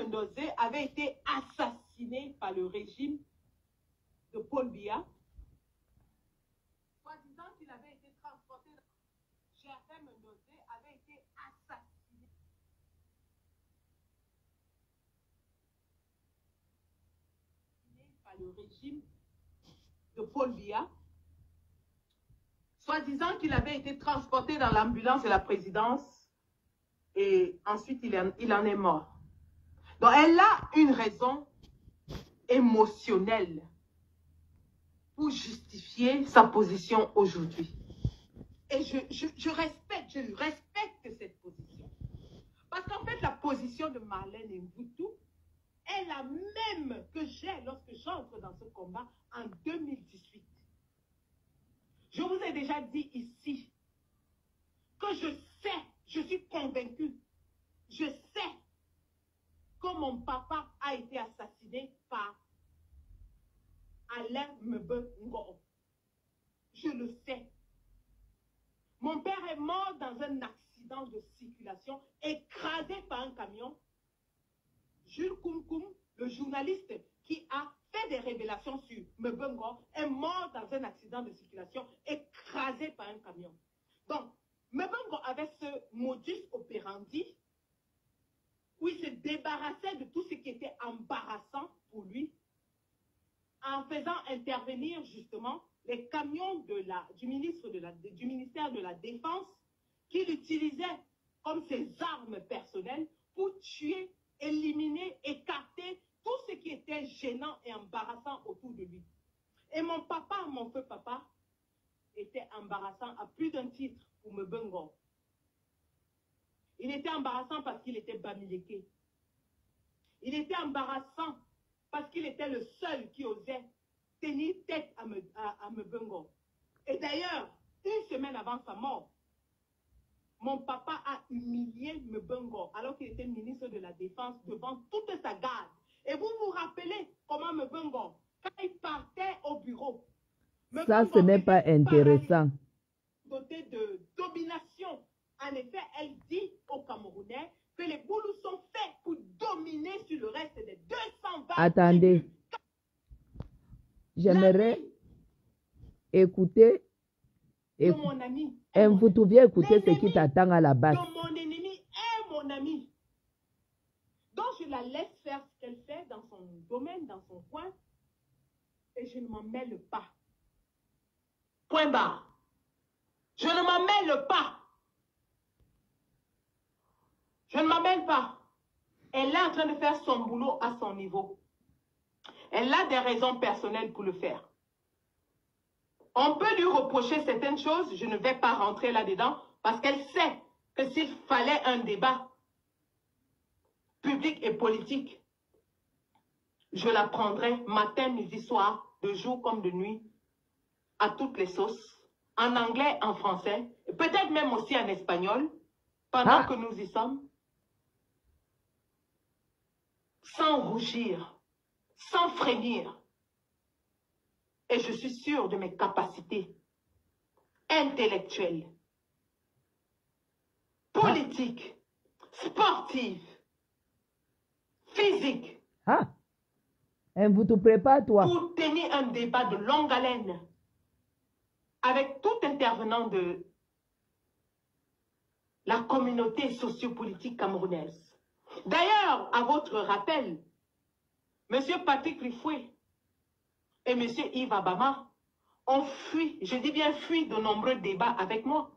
Ndozé avait été assassiné par le régime de Paul Biya. Soi-disant qu'il avait été transporté. Gervais Ndozé avait été assassiné par le régime de Paul Biya. Soi-disant qu'il avait été transporté dans l'ambulance de la présidence et ensuite il en est mort. Donc elle a une raison émotionnelle pour justifier sa position aujourd'hui. Et je respecte cette position. Parce qu'en fait, la position de Marlène Mvutu est la même que j'ai lorsque j'entre dans ce combat en 2018. Je vous ai déjà dit ici que je suis convaincue, je sais que mon papa a été assassiné par Alain Mebe Ngoro. Je le sais. Mon père est mort dans un accident de circulation, écrasé par un camion. Jules Koum, le journaliste qui a fait des révélations sur Mebe Ngoro, est mort dans un accident de circulation, écrasé par un camion. Donc, Mebe Ngoro avait ce modus operandi où il se débarrassait de tout ce qui était embarrassant pour lui, en faisant intervenir justement les camions du ministère de la Défense qu'il utilisait comme ses armes personnelles pour tuer, éliminer, écarter tout ce qui était gênant et embarrassant autour de lui. Et mon papa, mon feu papa, était embarrassant à plus d'un titre pour Mebe Ngoro. Il était embarrassant parce qu'il était Bamileke. Il était embarrassant parce qu'il était le seul qui osait tenir tête à Mebe Ngoro. Et d'ailleurs, une semaine avant sa mort, mon papa a humilié Mebe Ngoro alors qu'il était ministre de la Défense devant toute sa garde. Et vous vous rappelez comment Mebe Ngoro, quand il partait au bureau, ça ce n'est pas intéressant. Doté de domination. En effet, elle dit aux Camerounais que les Boulous sont faits pour dominer sur le reste des 220. Attendez. J'aimerais écouter. Mon ami. Vous pouviez écouter ce qui t'attend à la base. Mon ennemi est mon ami. Donc je la laisse faire ce qu'elle fait dans son domaine, dans son coin. Et je ne m'en mêle pas. Point barre. Je ne m'en mêle pas. Je ne m'en mêle pas. Elle est en train de faire son boulot à son niveau. Elle a des raisons personnelles pour le faire. On peut lui reprocher certaines choses, je ne vais pas rentrer là-dedans, parce qu'elle sait que s'il fallait un débat public et politique, je la prendrai matin, midi, soir, de jour comme de nuit, à toutes les sauces, en anglais, en français, peut-être même aussi en espagnol, pendant que nous y sommes, sans rougir, sans frémir. Et je suis sûre de mes capacités intellectuelles, politiques, sportives, physiques. Vous te prépares, toi. Pour tenir un débat de longue haleine avec tout intervenant de la communauté sociopolitique camerounaise. D'ailleurs, à votre rappel, M. Patrick Rifoué et M. Yves Abama ont fui, je dis bien fui, de nombreux débats avec moi.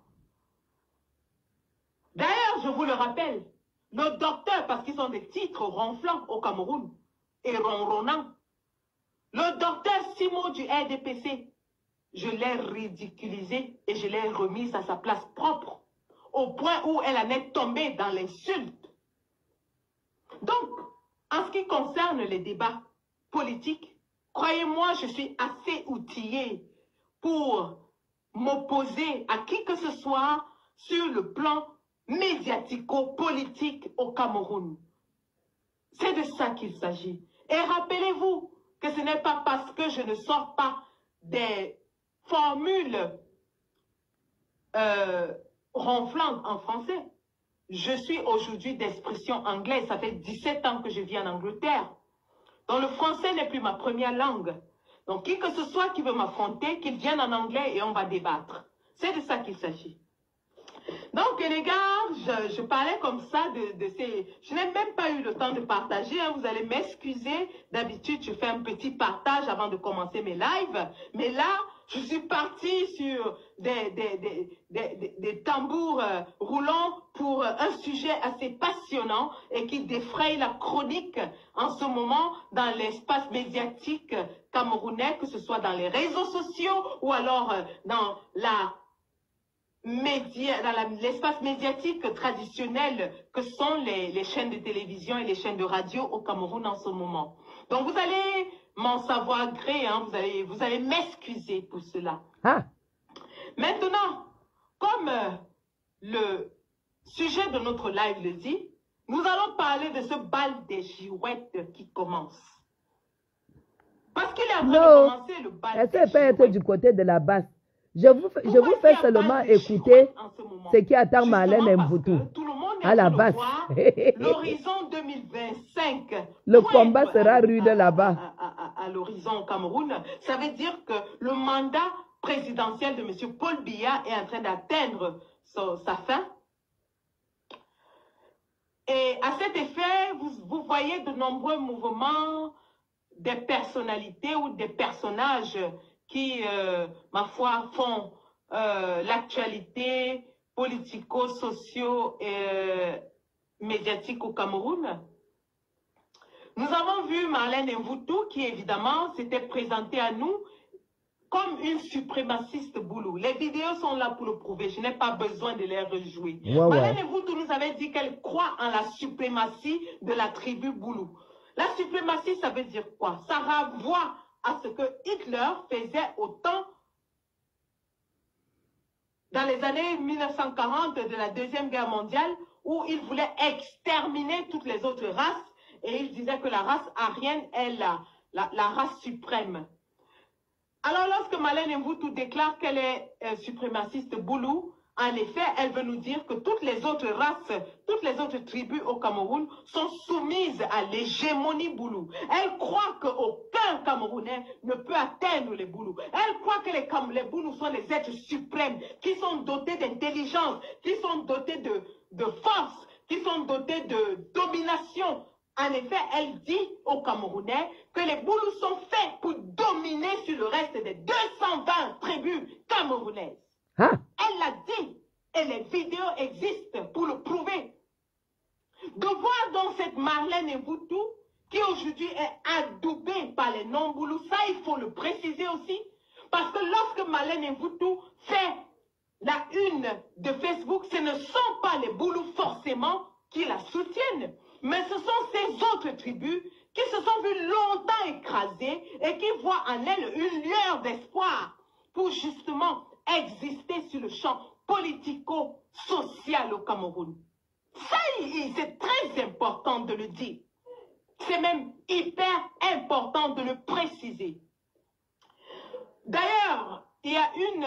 D'ailleurs, je vous le rappelle, le docteur, parce qu'ils ont des titres ronflants au Cameroun et ronronnants, le docteur Simon du RDPC, je l'ai ridiculisé et je l'ai remise à sa place propre, au point où elle en est tombée dans l'insulte. Donc, en ce qui concerne les débats politiques, croyez-moi, je suis assez outillée pour m'opposer à qui que ce soit sur le plan médiatico-politique au Cameroun. C'est de ça qu'il s'agit. Et rappelez-vous que ce n'est pas parce que je ne sors pas des formules ronflantes en français. je suis aujourd'hui d'expression anglaise. Ça fait 17 ans que je vis en Angleterre. Donc le français n'est plus ma première langue. Donc qui que ce soit qui veut m'affronter, qu'il vienne en anglais et on va débattre. C'est de ça qu'il s'agit. Donc les gars, je parlais comme ça de ces... Je n'ai même pas eu le temps de partager, hein, vous allez m'excuser. D'habitude, je fais un petit partage avant de commencer mes lives. Mais là, je suis partie sur des tambours roulants pour un sujet assez passionnant et qui défraye la chronique en ce moment dans l'espace médiatique camerounais, que ce soit dans les réseaux sociaux ou alors dans l'espace médiatique traditionnel que sont les chaînes de télévision et les chaînes de radio au Cameroun en ce moment. Donc vous allez m'en savoir gré, hein, vous allez m'excuser pour cela. Ah. Maintenant, comme le sujet de notre live le dit, nous allons parler de ce bal des girouettes qui commence. Parce qu'il est en train de commencer le bal des girouettes. Peut être du côté de la basse. Je vous fais seulement écouter ce qui attend Marlène Mvutu à la base. L'horizon 2025. Le combat sera rude là-bas. À l'horizon au Cameroun, ça veut dire que le mandat présidentiel de M. Paul Biya est en train d'atteindre sa fin. Et à cet effet, vous voyez de nombreux mouvements des personnalités ou des personnages qui, ma foi, font l'actualité politico-socio et médiatique au Cameroun. Nous avons vu Marlène Mvutu qui, évidemment, s'était présentée à nous comme une suprémaciste boulou. Les vidéos sont là pour le prouver. Je n'ai pas besoin de les rejouer. Marlène Mvutu nous avait dit qu'elle croit en la suprématie de la tribu boulou. La suprématie, ça veut dire quoi? Ça renvoie à ce que Hitler faisait au temps, dans les années 1940 de la Deuxième Guerre mondiale, où il voulait exterminer toutes les autres races, et il disait que la race aryenne est la race suprême. Alors lorsque Marlène Mvutu déclare qu'elle est suprémaciste boulou, en effet, elle veut nous dire que toutes les autres races, toutes les autres tribus au Cameroun sont soumises à l'hégémonie boulou. Elle croit qu'aucun Camerounais ne peut atteindre les boulous. Elle croit que les boulous sont des êtres suprêmes, qui sont dotés d'intelligence, qui sont dotés de force, qui sont dotés de domination. En effet, elle dit aux Camerounais que les boulous sont faits pour dominer sur le reste des 220 tribus camerounaises. Ah. Elle l'a dit et les vidéos existent pour le prouver. De voir donc cette Marlène Mvutu qui aujourd'hui est adoubée par les non-boulous, ça il faut le préciser aussi, parce que lorsque Marlène Mvutu fait la une de Facebook, ce ne sont pas les boulous forcément qui la soutiennent, mais ce sont ces autres tribus qui se sont vues longtemps écrasées et qui voient en elle une lueur d'espoir pour justement exister sur le champ politico-social au Cameroun. Ça, c'est très important de le dire. C'est même hyper important de le préciser. D'ailleurs, il y a une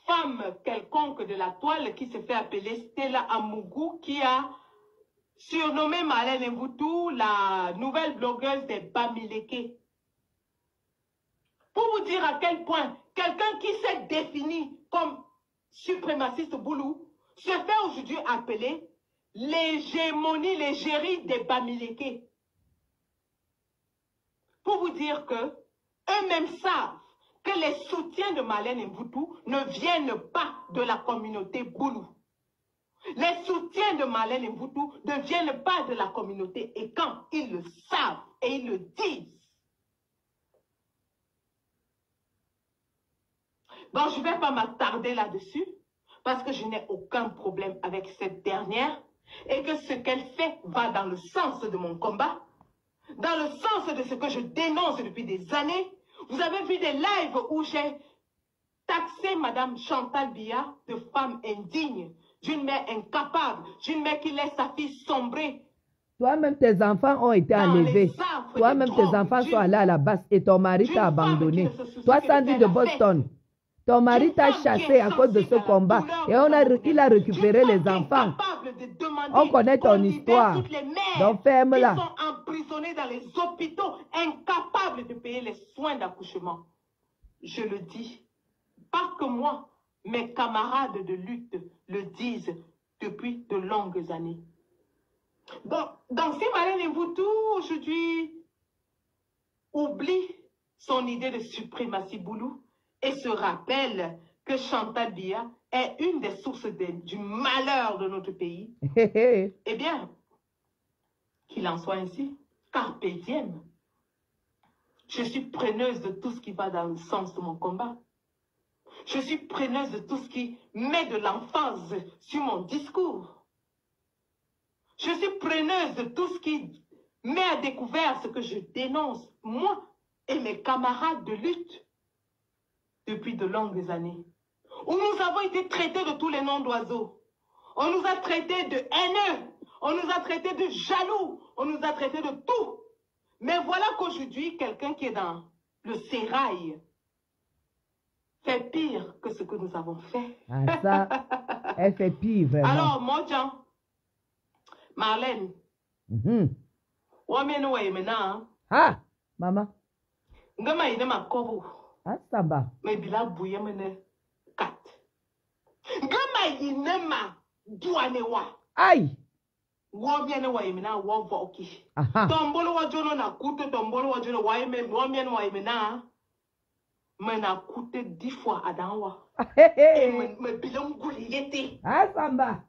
femme quelconque de la toile qui se fait appeler Stella Amougou qui a surnommé Marlène Mvutu la nouvelle blogueuse des Bamileke. Pour vous dire à quel point quelqu'un qui s'est défini comme suprémaciste boulou se fait aujourd'hui appeler l'hégémonie, l'égérie des Bamileke. Pour vous dire que eux-mêmes savent que les soutiens de Marlène Mvutu ne viennent pas de la communauté boulou. Les soutiens de Marlène Mvutu ne viennent pas de la communauté et quand ils le savent et ils le disent. Donc, je ne vais pas m'attarder là-dessus parce que je n'ai aucun problème avec cette dernière et que ce qu'elle fait va dans le sens de mon combat, dans le sens de ce que je dénonce depuis des années. Vous avez vu des lives où j'ai taxé Madame Chantal Biya de femme indigne, d'une mère incapable, d'une mère qui laisse sa fille sombrer. Toi-même, tes enfants ont été enlevés. Toi-même, tes enfants sont allés à la base et ton mari t'a abandonné. Toi, Sandy de Boston. Ton mari t'a chassé à cause de ce combat et il a récupéré les enfants. commandé On connaît ton qu'on libère histoire. toutes les mères Donc qui ferme-la. sont emprisonnées dans les hôpitaux, incapables de payer les soins d'accouchement. Je le dis, pas que moi, mes camarades de lutte le disent depuis de longues années. Donc si Marlène Mvutu aujourd'hui oublie son idée de suprématie boulou et se rappelle que Chantal Biya est une des sources du malheur de notre pays, eh bien, qu'il en soit ainsi, carpe diem. Je suis preneuse de tout ce qui va dans le sens de mon combat. Je suis preneuse de tout ce qui met de l'emphase sur mon discours. Je suis preneuse de tout ce qui met à découvert ce que je dénonce, moi et mes camarades de lutte, depuis de longues années, où nous avons été traités de tous les noms d'oiseaux. On nous a traités de haineux, on nous a traités de jaloux, on nous a traités de tout. Mais voilà qu'aujourd'hui, quelqu'un qui est dans le sérail fait pire que ce que nous avons fait. Ah, ça, elle fait pire, vraiment. Alors, mon Jean, Marlène, ah, maman. Ngama ine makobo. Ah, ça va. Mais bila bouye mene kat. Ngama ine ma douanewa. Aïe. Wobiene wa imena wo voki. Aha. Tombolo wa jono na kute tombolo wa jono wa ime wobiene wa imena. Me na kute 10 fois adanwa. Me bila nguli yete. Ah, ça va.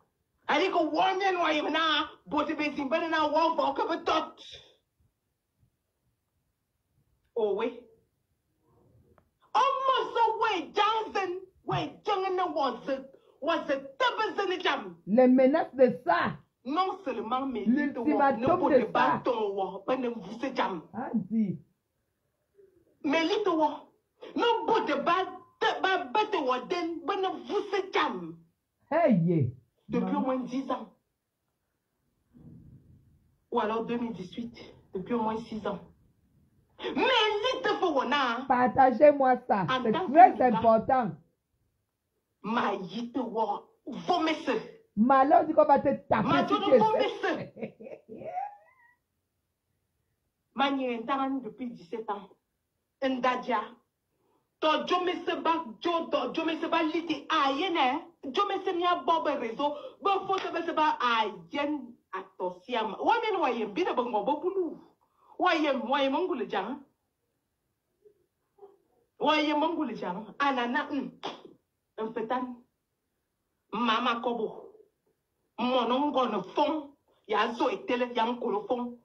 Aliko wobiene wa imena bote be zimbane na wo voki betot. Oh oui. Almost away Johnson. Wait, Johnson was a double jam. Les menaces de ça. Non seulement mais l'ultimatum de ça. Ah, dis. Mais l'ito non bout de jam. Hey, depuis au moins 10 ans. Ou alors 2018, depuis au moins 6 ans. Mais l'ito fowona. Partagez-moi ça. C'est très important. Ma yito wa vomesse. Malheur dit qu'on va te taper sur tes Manientan depuis 17 ans. Ndadia. To jome seba jome seba liti ayene. Jome semia bobe réseau. Bo foto be seba ayen atosiam. Wamen wayem bina bongo bobulu. Wayem mongule jang. Wayem mongule jang. Anana mpetan. Mama kobo. Mon oncle fond, ya zo etele yang kolofon.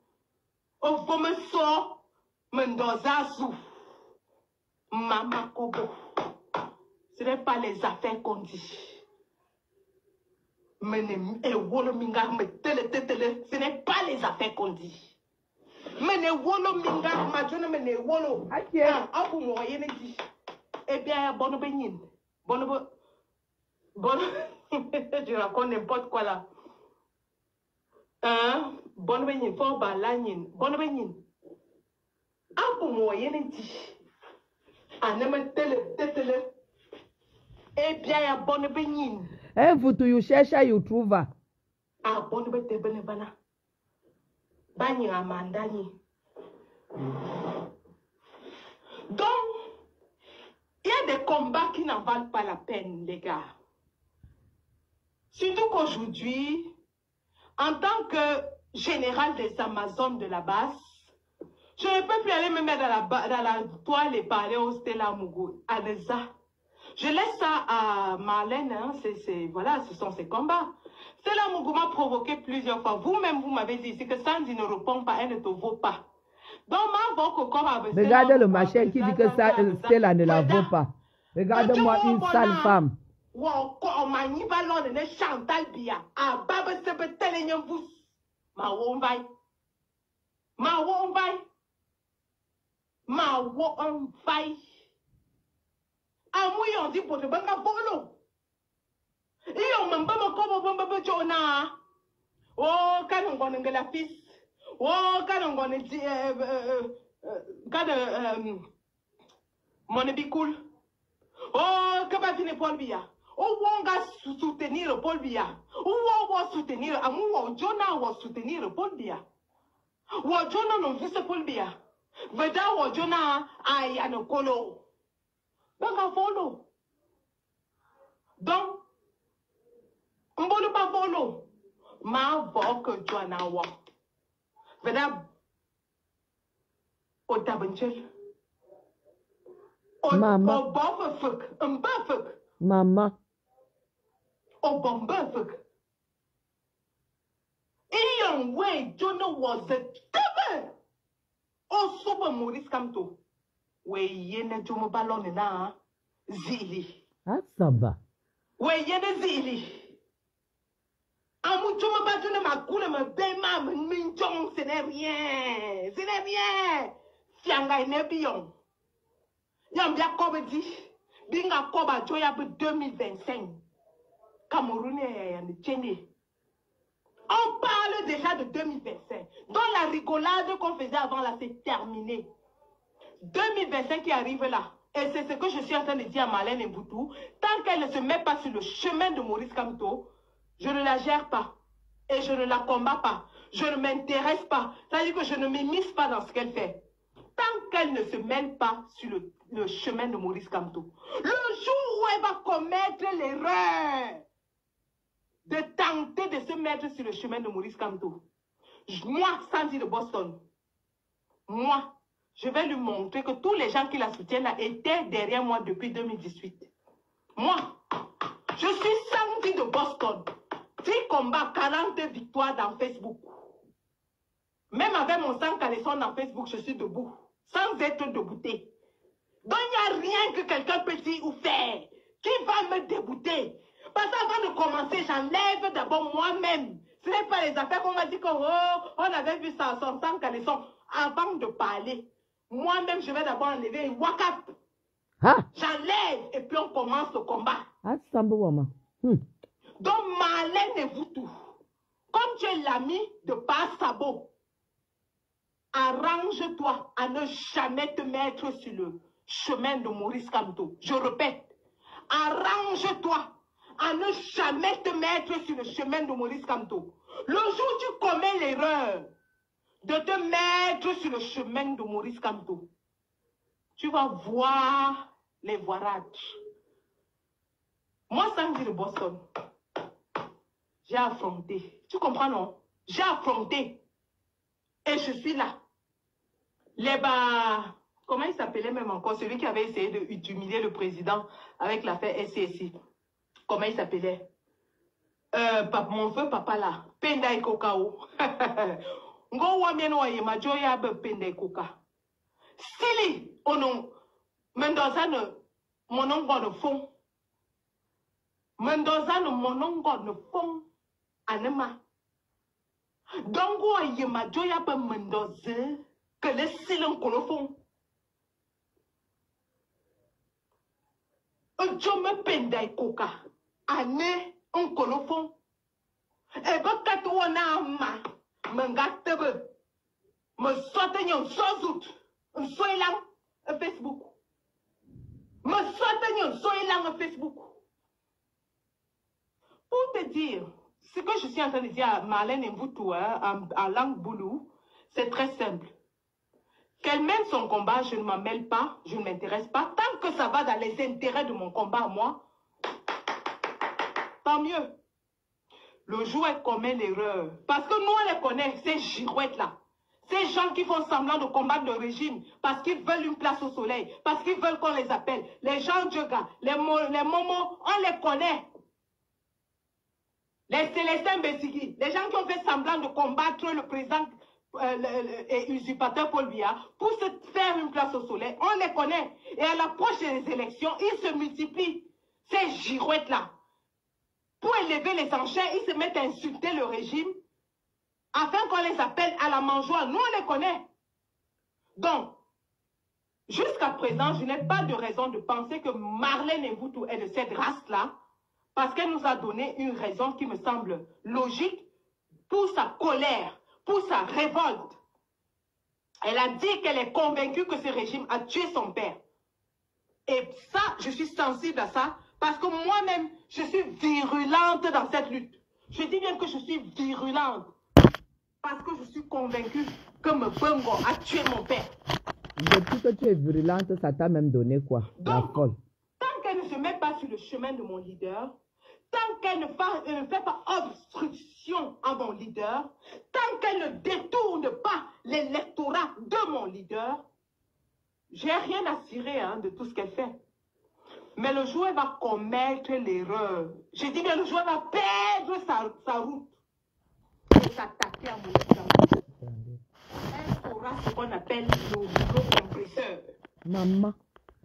O vome so, mendozazu. Mama kobo. Ce n'est pas les affaires qu'on dit. Mene e wolo minga me tele. Ce n'est pas les affaires qu'on dit. Mene wolo minga ma jona mene wolo. Ah, abu mo yene di. Eh bien, bono benin. Bono. Je raconte n'importe quoi là. Bonne benin, fort balanin. Bonne benin. Ah, pour moi, y'en a dit. Ah, ne me tele. Eh bien, y'a bonne benin. Vous tu cherches, you trouve. Ah, bonne benin, bana. Bani amandani. Donc, il y a des combats qui n'en valent pas la peine, les gars. Surtout qu'aujourd'hui, en tant que général des Amazones de la Basse, je ne peux plus aller me mettre dans la toile et parler au Stella Mougou, à Neza. Je laisse ça à Marlène, hein, voilà, ce sont ses combats. Stella Mougou m'a provoqué plusieurs fois. Vous-même, vous m'avez dit, c'est que Sandy ne répond pas, elle ne te vaut pas. Donc, regardez le machin qui dit que ça, Stella ne la vaut pas. Regarde-moi une sale femme. Wow, ma ni ballon ne Chantal Biya. Ah, baba sebe telenye vous. Ma wombay. Ma wombay. Ma wombay. Ah, moi, on dit pour te banga bolo. Et on m'a pas mon bomba jona. Oh, quand on gonne la fils. Oh, quand on gonne mon ébicoul. Oh, que va finir Paul Biya. on va soutenir Paul Biya. On va soutenir, Jonah va soutenir Paul Biya. Ou Jonah non vice Paul Biya. Veda ou Jonah aïe à nos colo. Donc à follow. Donc, on ne peut pas follow. Ma voix que Jonah wa. Veda au tabenchel. Maman. Au bon fuck. Un bon fuck. Maman. Au bon fuck. Ian way Jonah was the devil. Oh, super Maurice Kamto. We yene Jomo Ballon na zili. Asaba. We yene zili. Amu Jomo Bajune Makule me bema minjong, ce n'est rien. Ce n'est rien. Fianga nebion. Yambia Kobedi. Binga Koba Joya 2025. Cameroun et Tchéné. On parle déjà de 2025. Donc la rigolade qu'on faisait avant là, c'est terminé. 2025 qui arrive là. Et c'est ce que je suis en train de dire à Marlène Mboutou. Tant qu'elle ne se met pas sur le chemin de Maurice Kamto, je ne la gère pas. Et je ne la combats pas. Je ne m'intéresse pas. C'est-à-dire que je ne m'immisce pas dans ce qu'elle fait. Tant qu'elle ne se mêle pas sur le chemin de Maurice Kamto. Le jour où elle va commettre l'erreur de tenter de se mettre sur le chemin de Maurice Kamto. Moi, Sandy de Boston, moi, je vais lui montrer que tous les gens qui la soutiennent là étaient derrière moi depuis 2018. Moi, je suis Sandy de Boston. 10 combats, 40 victoires dans Facebook. Même avec mon sang caleçon dans Facebook, je suis debout. Sans être débouté. Donc, il n'y a rien que quelqu'un peut dire ou faire qui va me débouter. Parce qu'avant de commencer, j'enlève d'abord moi-même. Ce n'est pas les affaires qu'on m'a dit qu'on avait vu ça, son sang caleçon. Avant de parler, moi-même, je vais d'abord enlever Wakap. J'enlève et puis on commence le combat. Donc, Marlène Mboutou, comme tu es l'ami de Passabo, arrange-toi à ne jamais te mettre sur le chemin de Maurice Kamto. Je répète, arrange-toi à ne jamais te mettre sur le chemin de Maurice Kamto. Le jour où tu commets l'erreur de te mettre sur le chemin de Maurice Kamto, tu vas voir les voirages. Moi, Sandy de Boston, j'ai affronté. Tu comprends, non? J'ai affronté. Et je suis là. Comment il s'appelait même encore? Celui qui avait essayé d'humilier le président avec l'affaire SCSI. Comment il s'appelait? Mon feu papa là. Penda et Kokao. Ngo wamieno wa yemajo ya be Penda et Koka. Sili, onon. Mendoza ne monongo de fond. Mendoza ne monongo de fond. Anema. Donc, il y a ma joie à Mendoza que le silence qu'on le fond. Un jour me penda et coca. Année, un colofon. Et bien, quand on a ma, m'engatebe, me saute un sozout, un soilant, un Facebook. Me saute un soilant, un Facebook. Pour te dire, ce que je suis en train de dire à Marlène Mboutou en langue boulou, c'est très simple. Qu'elle mène son combat, je ne m'en mêle pas, je ne m'intéresse pas. Tant que ça va dans les intérêts de mon combat à moi, tant mieux. Le jour où elle commet l'erreur, parce que nous on les connaît, ces girouettes-là, ces gens qui font semblant de combattre le régime, parce qu'ils veulent une place au soleil, parce qu'ils veulent qu'on les appelle, les gens Djoga, les momos, on les connaît. Les Célestins Bessigui, les gens qui ont fait semblant de combattre le président et usurpateur Paul Biya pour se faire une place au soleil, on les connaît. Et à l'approche des élections, ils se multiplient. Ces girouettes-là, pour élever les enchères, ils se mettent à insulter le régime afin qu'on les appelle à la mangeoire. Nous, on les connaît. Donc, jusqu'à présent, je n'ai pas de raison de penser que Marlène Mboutou est de cette race-là, parce qu'elle nous a donné une raison qui me semble logique pour sa colère, pour sa révolte. Elle a dit qu'elle est convaincue que ce régime a tué son père. Et ça, je suis sensible à ça Parce que moi-même, je suis virulente dans cette lutte. Je dis bien que je suis virulente. Parce que je suis convaincue que Mbongo a tué mon père. Depuis que tu es virulente, ça t'a même donné quoi? La folle. Tant qu'elle ne se met pas sur le chemin de mon leader, tant qu'elle ne fait pas obstruction à mon leader, tant qu'elle ne détourne pas l'électorat de mon leader, j'ai rien à cirer de tout ce qu'elle fait. Mais le jour où elle va commettre l'erreur, je dis bien le jour où elle va perdre sa route et s'attaquer à mon leader, elle saura ce qu'on appelle le rouleau compresseur. Maman.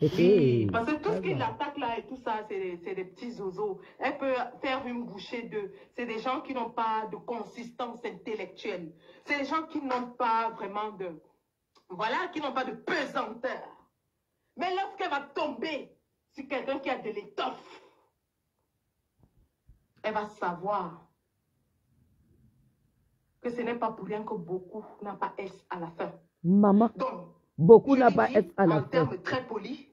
Oui, parce que tout ce qui l'attaque là et tout ça, c'est des petits zozos. Elle peut faire une bouchée d'eux. C'est des gens qui n'ont pas de consistance intellectuelle. C'est des gens qui n'ont pas vraiment de... Voilà, qui n'ont pas de pesanteur. Mais lorsqu'elle va tomber sur quelqu'un qui a de l'étoffe, elle va savoir que ce n'est pas pour rien que beaucoup n'a pas S à la fin. Maman. Donc, beaucoup n'a pas S à la fin. En termes très polis,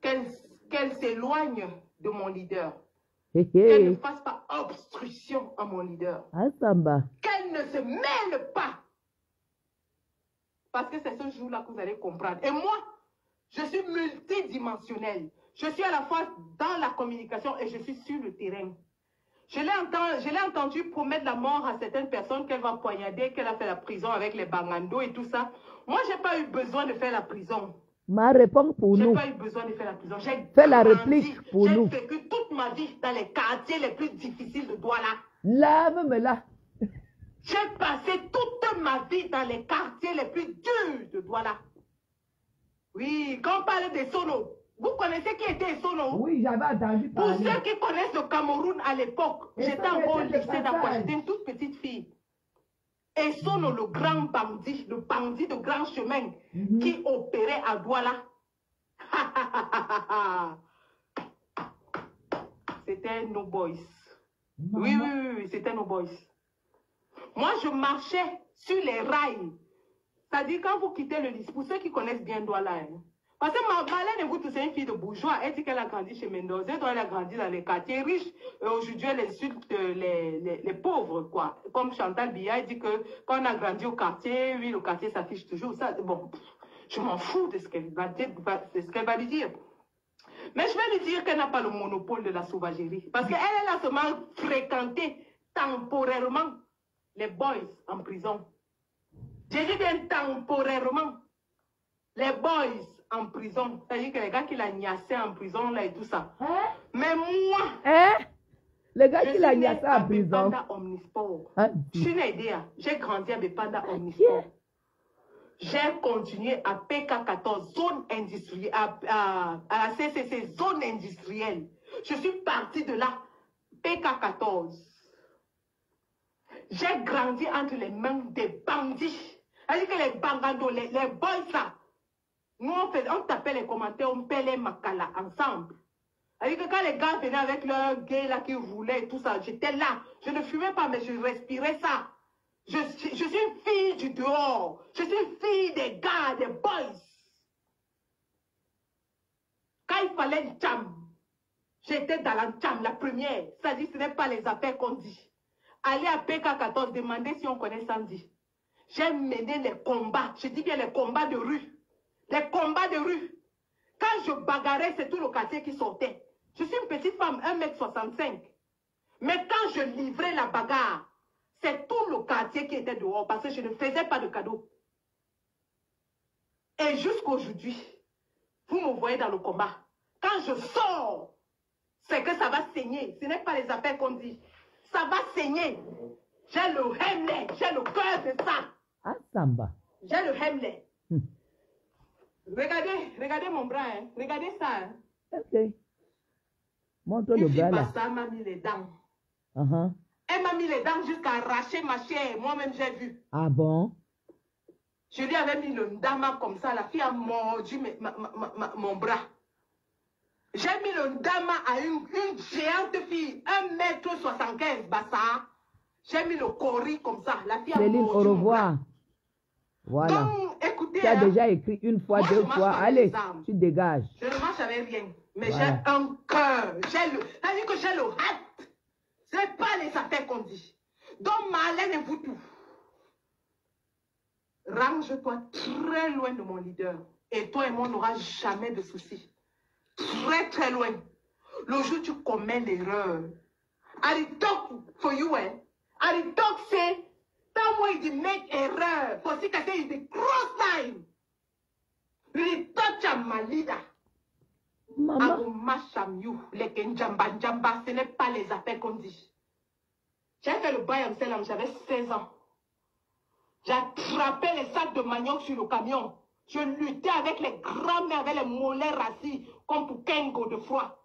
qu'elle s'éloigne de mon leader. Qu'elle ne fasse pas obstruction à mon leader. Qu'elle ne se mêle pas. Parce que c'est ce jour-là que vous allez comprendre. Et moi, je suis multidimensionnelle. Je suis à la fois dans la communication et je suis sur le terrain. Je l'ai entendu promettre la mort à certaines personnes qu'elle va poignarder, qu'elle a fait la prison avec les bangandos et tout ça. Moi, je n'ai pas eu besoin de faire la prison. Ma réponse pour nous. Je n'ai pas eu besoin de faire la prison. J'ai fait la réplique pour nous. J'ai vécu toute ma vie dans les quartiers les plus difficiles de Douala. Lave-me là. J'ai passé toute ma vie dans les quartiers les plus durs de Douala. Oui, quand on parle des Sono, vous connaissez qui était Sono? Oui, j'avais entendu parler. Pour ceux qui connaissent le Cameroun à l'époque, j'étais encore au lycée d'Akwa, j'étais une toute petite fille. Et Sono, le grand bandit, le bandit de grand chemin qui opérait à Douala. C'était nos boys. Oui, c'était nos boys. Moi, je marchais sur les rails. C'est-à-dire, quand vous quittez le lycée, pour ceux qui connaissent bien Douala, parce que Marlène Eboutou, c'est une fille de bourgeois. Elle dit qu'elle a grandi chez Mendoza. Elle a grandi dans les quartiers riches. Aujourd'hui, elle insulte les pauvres, quoi. Comme Chantal Biya, elle dit que quand on a grandi au quartier, oui, le quartier s'affiche toujours. Ça, bon, je m'en fous de ce qu'elle va lui dire. Mais je vais lui dire qu'elle n'a pas le monopole de la sauvagerie. Parce qu'elle a seulement fréquenté temporairement les boys en prison. J'ai dit bien temporairement les boys en prison. C'est-à-dire que les gars qui la gnassaient en prison là et tout ça. Mais moi, les gars qui la gnassaient en prison. Je suis une idée. J'ai grandi à Bepanda Omnisport. J'ai continué à PK14, zone industrielle, à la CCC, zone industrielle. Je suis partie de là, PK14. J'ai grandi entre les mains des bandits. C'est-à-dire que les bangandos, les boys là, nous on tapait les commentaires, on paie les makala ensemble. C'est-à-dire que quand les gars venaient avec leurs gays là qui roulaient et tout ça, j'étais là. Je ne fumais pas, mais je respirais ça. Je suis une fille du dehors. Je suis une fille des gars, des boys. Quand il fallait une cham, j'étais dans la cham, la première. C'est-à-dire que ce n'est pas les affaires qu'on dit. Aller à PK14, demander si on connaît Sandy. J'ai mené les combats. Je dis bien les combats de rue. Les combats de rue. Quand je bagarrais, c'est tout le quartier qui sortait. Je suis une petite femme, 1m65. Mais quand je livrais la bagarre, c'est tout le quartier qui était dehors parce que je ne faisais pas de cadeaux. Et jusqu'aujourd'hui, vous me voyez dans le combat. Quand je sors, c'est que ça va saigner. Ce n'est pas les affaires qu'on dit. Ça va saigner. J'ai le Hemley, j'ai le cœur de ça. Ah, Samba. J'ai le Hemley. Regardez mon bras, hein. Regardez ça. Hein. Ok. Montre le bras là. Ça m'a mis les dents. Uh-huh. Elle m'a mis les dents jusqu'à arracher ma chair. Moi-même, j'ai vu. Ah bon? Je lui avais mis le ndama comme ça. La fille a mordu mon bras. J'ai mis le ndama à une géante fille, 1m75, bassa. J'ai mis le cori comme ça. La fille a Céline, mordu au revoir. Voilà. Donc, écoutez, Tu as déjà écrit une fois, moi, deux fois. Allez, tu dégages. Je ne marche avec rien. Mais Voilà. j'ai un cœur. C'est-à-dire que j'ai le hâte. Ce n'est pas les affaires qu'on dit. Donc, Marlène et vous tous, range-toi très loin de mon leader. Et toi et moi, on n'aura jamais de soucis. Très, très loin. Le jour où tu commets l'erreur, I talk for you, eh? I talk say, that way you make error. For si kase is the cross time. You touch my leader. Maman. I will mash you. Like njamba, njamba, ce n'est pas les affaires qu'on dit. J'ai fait le bail à Mselam, j'avais 16 ans. J'attrapais les sacs de manioc sur le camion. Je luttais avec les grands-mères, avec les mollets rassis, comme pour Kengo de froid.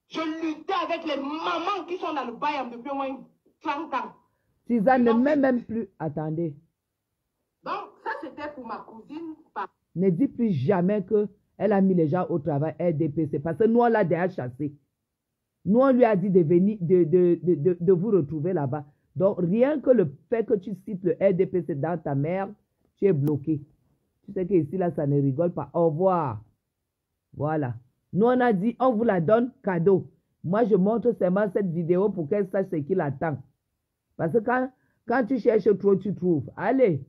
Je luttais avec les mamans qui sont dans le bail depuis au moins 30 ans. Suzanne ne m'aime même plus. Attendez. Donc, ça c'était pour ma cousine. Ne dis plus jamais qu'elle a mis les gens au travail RDPC. Parce que nous, on l'a déjà chassé. Nous, on lui a dit de venir, de vous retrouver là-bas. Donc, rien que le fait que tu cites le RDPC dans ta mère, tu es bloqué. Tu sais qu'ici, là, ça ne rigole pas. Au revoir. Voilà. Nous, on a dit, on vous la donne cadeau. Moi, je montre seulement cette vidéo pour qu'elle sache ce qui l'attend. Parce que quand tu cherches trop, tu trouves. Allez.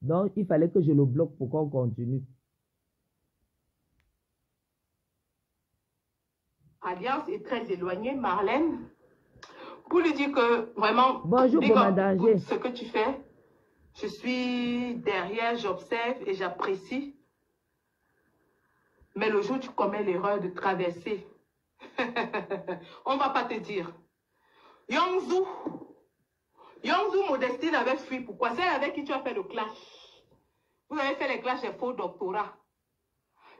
Donc, il fallait que je le bloque pour qu'on continue. Alliance est très éloignée, Marlène. Pour lui dire que, vraiment, bonjour, Bomandanger. Ce que tu fais, je suis derrière, j'observe et j'apprécie. Mais le jour où tu commets l'erreur de traverser, on ne va pas te dire. Yongzou, Modestine avait fui. Pourquoi? C'est avec qui tu as fait le clash. Vous avez fait les clashs des faux doctorats.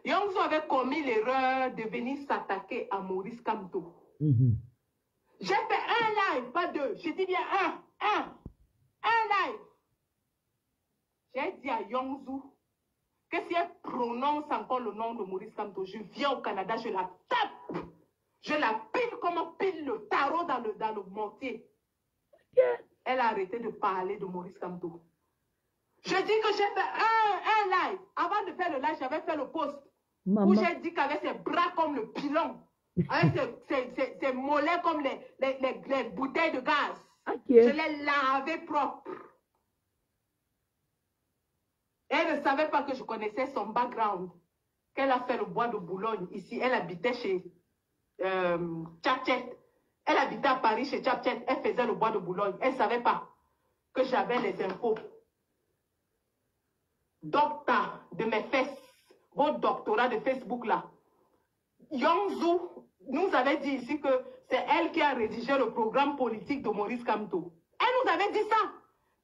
Yongzou avait commis l'erreur de venir s'attaquer à Maurice Kamto. J'ai fait un live, pas deux. Je dis bien un live. J'ai dit à Yongzou que si elle prononce encore le nom de Maurice Kamto, je viens au Canada, je la tape. Je la pile comme on pile le tarot dans le mortier. Elle a arrêté de parler de Maurice Kamto. Je dis que j'ai fait un live. Avant de faire le live, j'avais fait le post. Où j'ai dit qu'avec ses bras comme le pilon, avec ses mollets comme les bouteilles de gaz, je l'ai lavé propre. Elle ne savait pas que je connaissais son background. Qu'elle a fait le bois de Boulogne ici. Elle habitait chez Tchatchet. Elle habitait à Paris chez Tchatchet. Elle faisait le bois de Boulogne. Elle ne savait pas que j'avais les infos. Docteur de mes fesses. Votre doctorat de Facebook là. Yongzou nous avait dit ici que c'est elle qui a rédigé le programme politique de Maurice Kamto. Elle nous avait dit ça.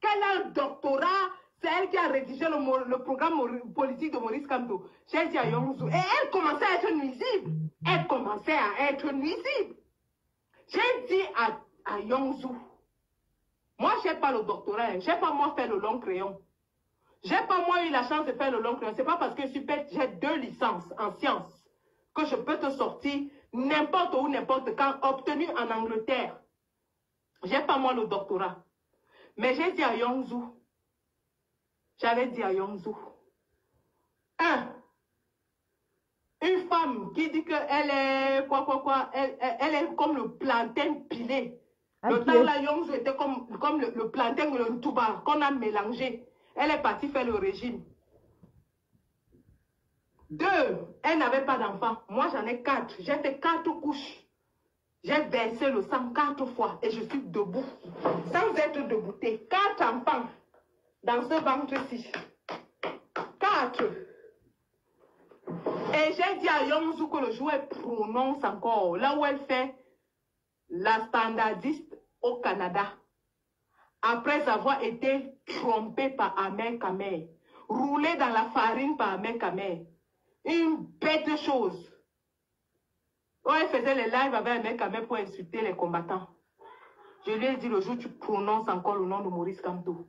Qu'elle a un doctorat, c'est elle qui a rédigé le programme politique de Maurice Kamto. J'ai dit à Yongzou, et elle commençait à être nuisible. Elle commençait à être nuisible. J'ai dit à Yongzou, moi je n'ai pas le doctorat, je n'ai pas moi fait le long crayon. J'ai pas moi eu la chance de faire le long crayon. C'est pas parce que j'ai 2 licences en sciences que je peux te sortir n'importe où, n'importe quand, obtenu en Angleterre. J'ai pas moi le doctorat. Mais j'ai dit à Yongzou, j'avais dit à Yongzou, une femme qui dit qu'elle est elle est comme le plantain pilé. Le temps là, Yongzou était comme le plantain ou le ntouba qu'on a mélangé. Elle est partie faire le régime. 2, elle n'avait pas d'enfant. Moi, j'en ai 4. J'ai fait 4 couches. J'ai versé le sang 4 fois et je suis debout. Sans être deboutée. 4 enfants dans ce ventre-ci. 4. Et j'ai dit à Yongzou que le jour elle prononce encore, là où elle fait la standardiste au Canada. Après avoir été trompée par Ahmed Kamer, roulée dans la farine par Ahmed Kamer, une bête de chose. Quand elle faisait les lives avec Ahmed Kamer pour insulter les combattants, je lui ai dit le jour où tu prononces encore le nom de Maurice Kamto.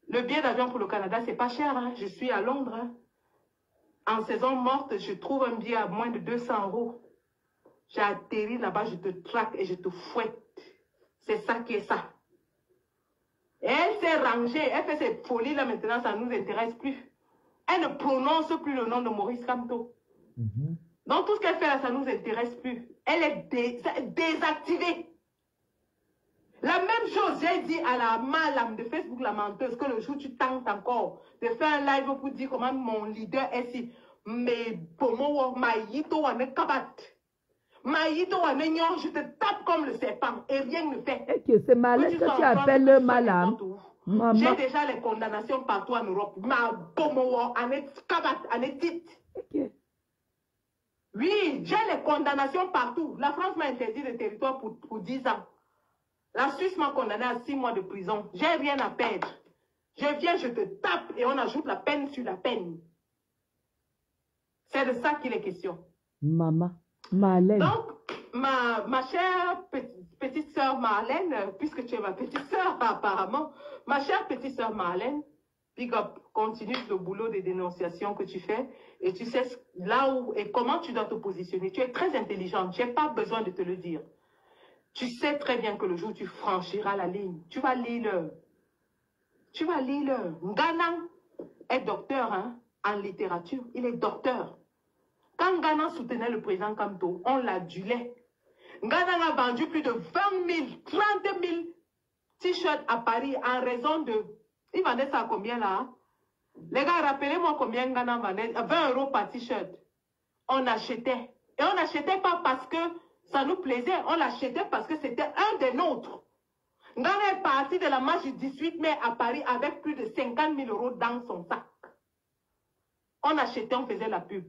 Le billet d'avion pour le Canada, c'est pas cher, hein? Je suis à Londres. Hein? En saison morte, je trouve un billet à moins de 200 €. J'ai atterri là-bas, je te traque et je te fouette. C'est ça qui est ça. Et elle s'est rangée, elle fait ses folies là maintenant, ça ne nous intéresse plus. Elle ne prononce plus le nom de Maurice Kamto. Donc tout ce qu'elle fait là, ça ne nous intéresse plus. Elle est désactivée. La même chose, j'ai dit à la malame de Facebook, la menteuse, que le jour tu tentes encore de faire un live pour dire comment mon leader est si. Mais pour moi, Maïto wane kabat. Maïto wane nyon, je te tape comme le serpent et rien ne fait. Et que c'est malin que tu appelles malame. J'ai déjà les condamnations partout en Europe. Ma bomo ane kabat, ane tit. Oui, j'ai les condamnations partout. La France m'a interdit le territoire pour 10 ans. La Suisse m'a condamné à 6 mois de prison. J'ai rien à perdre. Je viens, je te tape et on ajoute la peine sur la peine. C'est de ça qu'il est question. Maman, Marlène. Donc, ma chère petite sœur Marlène, puisque tu es ma petite sœur apparemment, ma chère petite sœur Marlène, big up, continue le boulot de dénonciation que tu fais et tu sais là où et comment tu dois te positionner. Tu es très intelligente, je n'ai pas besoin de te le dire. Tu sais très bien que le jour où tu franchiras la ligne, tu vas lire. Tu vas lire. Ngana est docteur hein, en littérature. Il est docteur. Quand Ngana soutenait le président Kamto, on l'adulait. Ngana a vendu plus de 20 000, 30 000 t-shirts à Paris en raison de... Il vendait ça à combien là hein? Les gars, rappelez-moi combien Ngana vendait. 20 € par t-shirt. On achetait. Et on n'achetait pas parce que ça nous plaisait, on l'achetait parce que c'était un des nôtres. Ngana est parti de la marche du 18 mai à Paris avec plus de 50 000 € dans son sac. On achetait, on faisait la pub.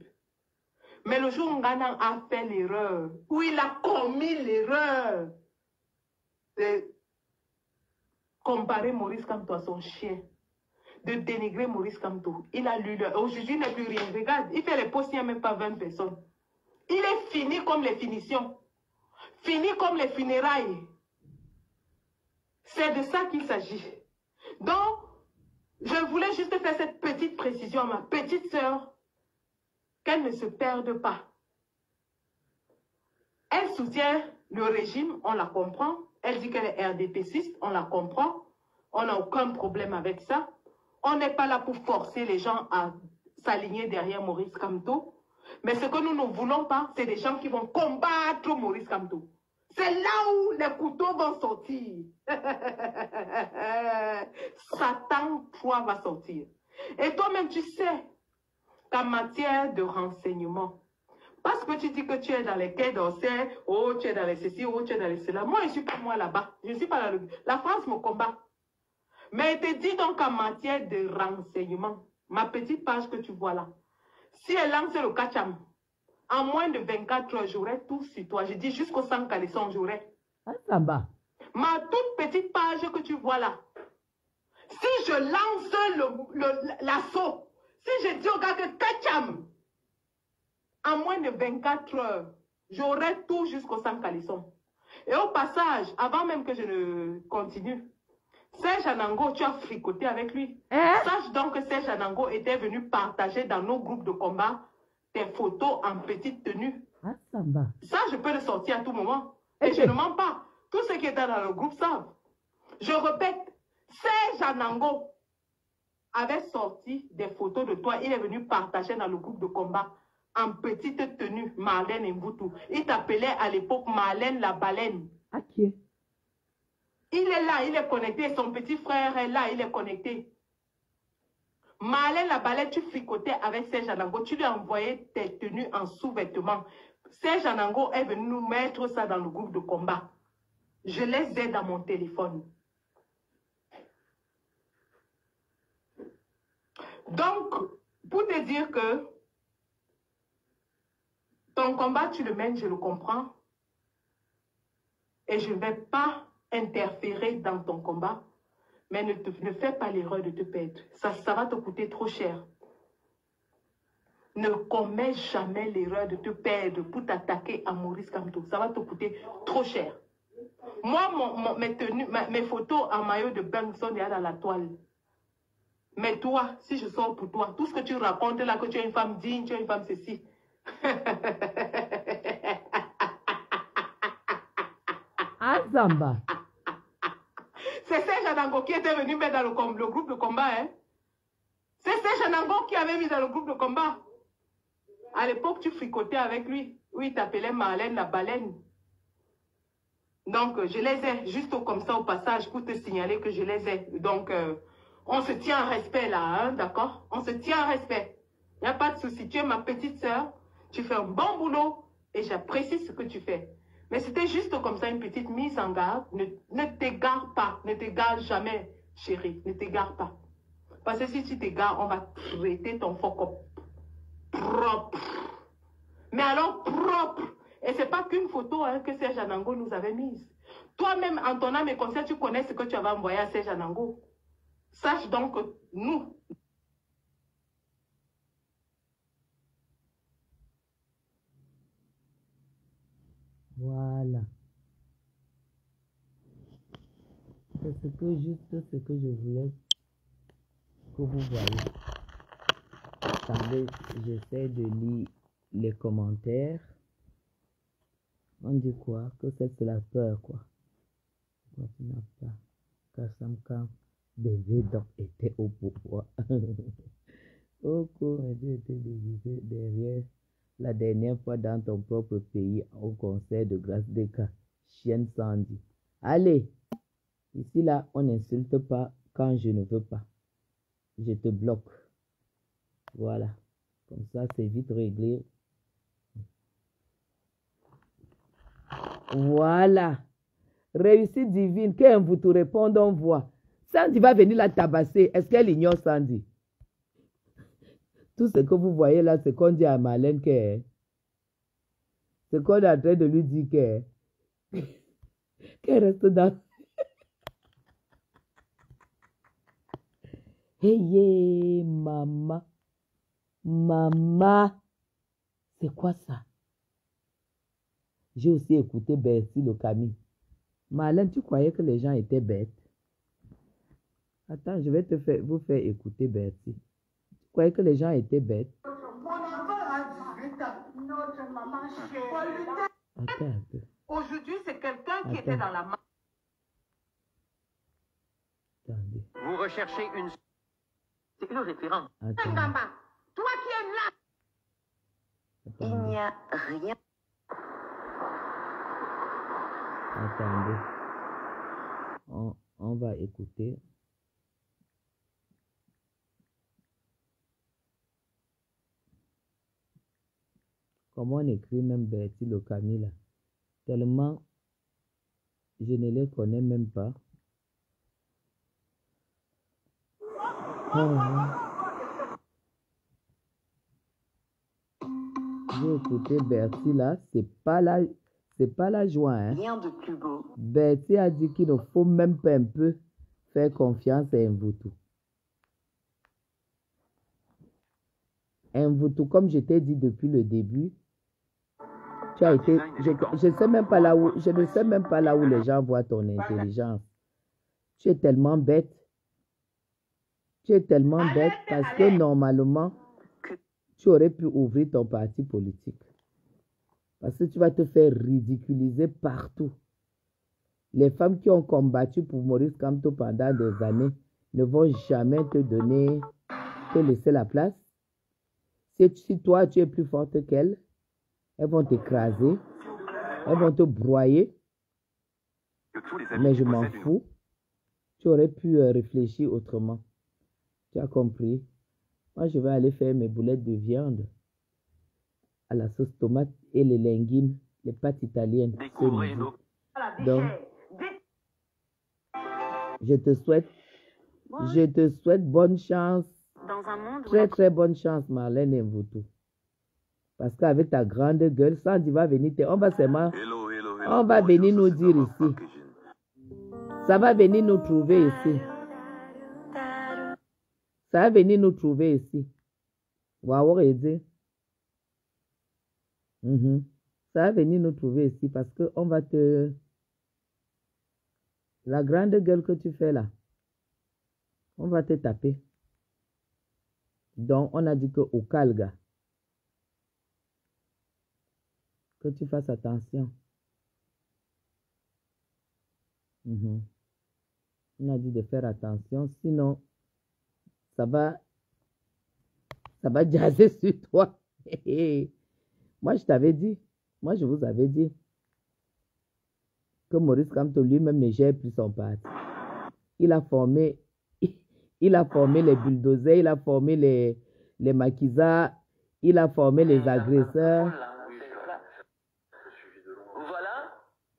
Mais le jour où Ngana a fait l'erreur, où il a commis l'erreur de comparer Maurice Kamto à son chien, de dénigrer Maurice Kamto, il a lu le... Aujourd'hui, il n'a plus rien. Regarde, il fait les posts, il n'y a même pas 20 personnes. Il est fini comme les finitions. Fini comme les funérailles. C'est de ça qu'il s'agit. Donc, je voulais juste faire cette petite précision à ma petite sœur, qu'elle ne se perde pas. Elle soutient le régime, on la comprend. Elle dit qu'elle est RDPciste, on la comprend. On n'a aucun problème avec ça. On n'est pas là pour forcer les gens à s'aligner derrière Maurice Kamto. Mais ce que nous ne voulons pas, c'est des gens qui vont combattre Maurice Kamto. C'est là où les couteaux vont sortir. Satan, toi, va sortir. Et toi-même, tu sais qu'en matière de renseignement, parce que tu dis que tu es dans les quais d'Orsay, oh, tu es dans les ceci, oh, tu es dans les cela. Moi, je ne suis pas moi là-bas. Je ne suis pas là. La France me combat. Mais je te dis donc en matière de renseignement, ma petite page que tu vois là, si elle lance le Kacham, en moins de 24 heures, j'aurai tout sur toi. Je dis jusqu'au 100 caleçons, j'aurai. Ah, ça va. Ma toute petite page que tu vois là, si je lance l'assaut, si je dis au gars que Kacham, en moins de 24 heures, j'aurai tout jusqu'au 100 caleçons. Et au passage, avant même que je ne continue, Serge Anango, tu as fricoté avec lui. Sache donc que Serge Anango était venu partager dans nos groupes de combat tes photos en petite tenue. Ah, ça va. Ça, je peux le sortir à tout moment. Et je ne mens pas. Tous ceux qui étaient dans le groupe savent. Je répète, Serge Anango avait sorti des photos de toi. Il est venu partager dans le groupe de combat en petite tenue, Marlène Mvutu. Il t'appelait à l'époque Marlène la baleine. Ok. Il est là, il est connecté. Son petit frère est là, il est connecté. Marlène la baleine, tu fricotais avec Serge Anango. Tu lui as envoyé tes tenues en sous-vêtements. Serge Anango est venu nous mettre ça dans le groupe de combat. Je les ai dans mon téléphone. Donc, pour te dire que ton combat, tu le mènes, je le comprends. Et je ne vais pas interférer dans ton combat. Mais ne fais pas l'erreur de te perdre. Ça va te coûter trop cher. Ne commets jamais l'erreur de te perdre pour t'attaquer à Maurice Kamto. Ça va te coûter trop cher. Moi, mes photos en maillot de bain sont déjà dans la toile. Mais toi, si je sors pour toi, tout ce que tu racontes là, que tu es une femme digne, tu es une femme ceci. Ah, Zamba. C'est Serge Janango qui était venu mettre dans le groupe de combat. Hein. C'est Janango qui avait mis dans le groupe de combat. À l'époque, tu fricotais avec lui. Oui, il t'appelait Marlène la baleine. Donc, je les ai, juste comme ça au passage, pour te signaler que je les ai. Donc, on se tient en respect là, hein, d'accord? On se tient en respect. Il n'y a pas de souci. Tu es ma petite sœur, tu fais un bon boulot et j'apprécie ce que tu fais. Mais c'était juste comme ça, une petite mise en garde. Ne t'égare pas, ne t'égare jamais, chérie, ne t'égare pas. Parce que si tu t'égares, on va traiter ton faux propre. Mais alors propre. Et ce n'est pas qu'une photo hein, que Serge Anango nous avait mise. Toi-même, en ton âme et conscience, tu connais ce que tu avais envoyé à Serge Anango. Sache donc que nous... Voilà. C'est juste ce que je voulais que vous voyez. Attendez, j'essaie de lire les commentaires. On dit quoi? Que c'est la peur, quoi. Quoi tu n'as pas? Kassamka, bébé donc était au pouvoir. Oko, tu étais déguisé derrière la dernière fois dans ton propre pays au concert de grâce des cas. Chienne Sandy. Allez, ici là, on n'insulte pas quand je ne veux pas. Je te bloque. Voilà. Comme ça, c'est vite réglé. Voilà. Réussite divine. Quand vous te répondez, on voit. Sandy va venir la tabasser. Est-ce qu'elle ignore Sandy? Tout ce que vous voyez là, c'est qu'on dit à Marlène que... C'est qu'on est en train de lui dire que... qu'elle reste dans... Hey, maman. Maman. C'est quoi ça? J'ai aussi écouté Bertie le Camille. Marlène, tu croyais que les gens étaient bêtes? Attends, je vais vous faire écouter Bertie. Tu croyais que les gens étaient bêtes? Mon enfant a 18 ans. Notre maman chérie. Attends un peu. Aujourd'hui, c'est quelqu'un qui était dans la main. Attendez. Vous recherchez une... C'est une référence. Attendez. Toi qui es là. Attendez. Il n'y a rien. Attendez. On va écouter. Comment on écrit même Bertie le Camille là? Tellement je ne les connais même pas. J'ai écouté Bertie là, c'est pas la joie. Hein. Rien de plus beau. Bertie a dit qu'il ne faut même pas un peu faire confiance à Mvutu. Mvutu, comme je t'ai dit depuis le début, tu as été, je ne sais même pas là où les gens voient ton intelligence. Tu es tellement bête. Tu es tellement bête parce que normalement, tu aurais pu ouvrir ton parti politique. Parce que tu vas te faire ridiculiser partout. Les femmes qui ont combattu pour Maurice Kamto pendant des années ne vont jamais te laisser la place. Si toi, tu es plus forte qu'elles, elles vont t'écraser, elles vont te broyer. Mais je m'en fous. Tu aurais pu réfléchir autrement. Tu as compris? Moi, je vais aller faire mes boulettes de viande à la sauce tomate et les linguines, les pâtes italiennes. Donc, je te souhaite bonne chance. Dans un monde Très, très bonne chance, Marlène Mvutu. Parce qu'avec ta grande gueule, Sandy va venir on va venir nous dire ici. Ça va venir nous trouver ici. Ça va venir nous trouver ici. Waouh, aider. Ça va venir nous trouver ici parce que on va te... La grande gueule que tu fais là, on va te taper. Donc, on a dit que au Calga, que tu fasses attention. On a dit de faire attention, sinon, ça va jaser sur toi. Moi, je t'avais dit, moi, je vous avais dit que Maurice Kamto lui-même ne gère plus son parti. Il a formé les bulldozers, il a formé les maquisards, il a formé les agresseurs. Voilà,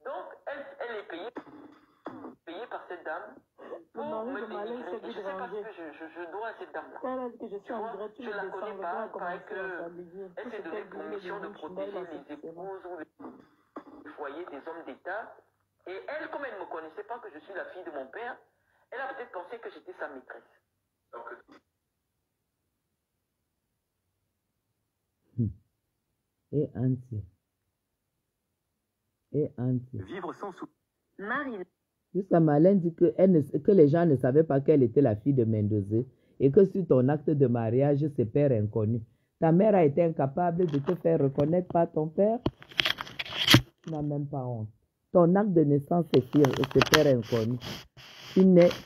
donc elle est payée par cette dame pour me dénigrer. Je sais pas ce que je dois à cette dame-là. Je la connais pas, il paraît qu'elle s'est donné pour mission de protéger les épouses ou les foyers des hommes d'État. Et elle, comme elle ne me connaissait pas que je suis la fille de mon père, elle a peut-être pensé que j'étais sa maîtresse. Et anti. Vivre sans sou. Marie. Jusqu'à Marlène dit que les gens ne savaient pas qu'elle était la fille de Mendoza et que sur ton acte de mariage, c'est père inconnu. Ta mère a été incapable de te faire reconnaître par ton père. Tu n'as même pas honte. Ton acte de naissance, c'est père inconnu.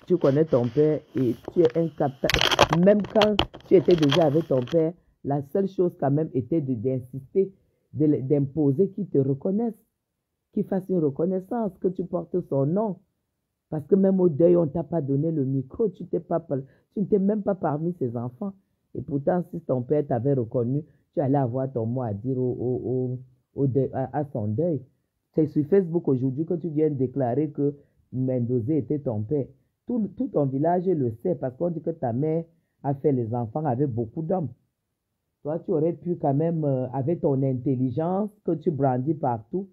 Tu connais ton père et tu es incapable. Même quand tu étais déjà avec ton père, la seule chose quand même était d'insister, d'imposer qu'il te reconnaisse, qu'il fasse une reconnaissance, que tu portes son nom. Parce que même au deuil, on ne t'a pas donné le micro, tu n'étais même pas parmi ses enfants. Et pourtant, si ton père t'avait reconnu, tu allais avoir ton mot à dire à son deuil. C'est sur Facebook aujourd'hui que tu viens de déclarer que Mendoza était ton père. Tout ton village le sait parce qu'on dit que ta mère a fait les enfants avec beaucoup d'hommes. Toi, tu aurais pu quand même, avec ton intelligence que tu brandis partout,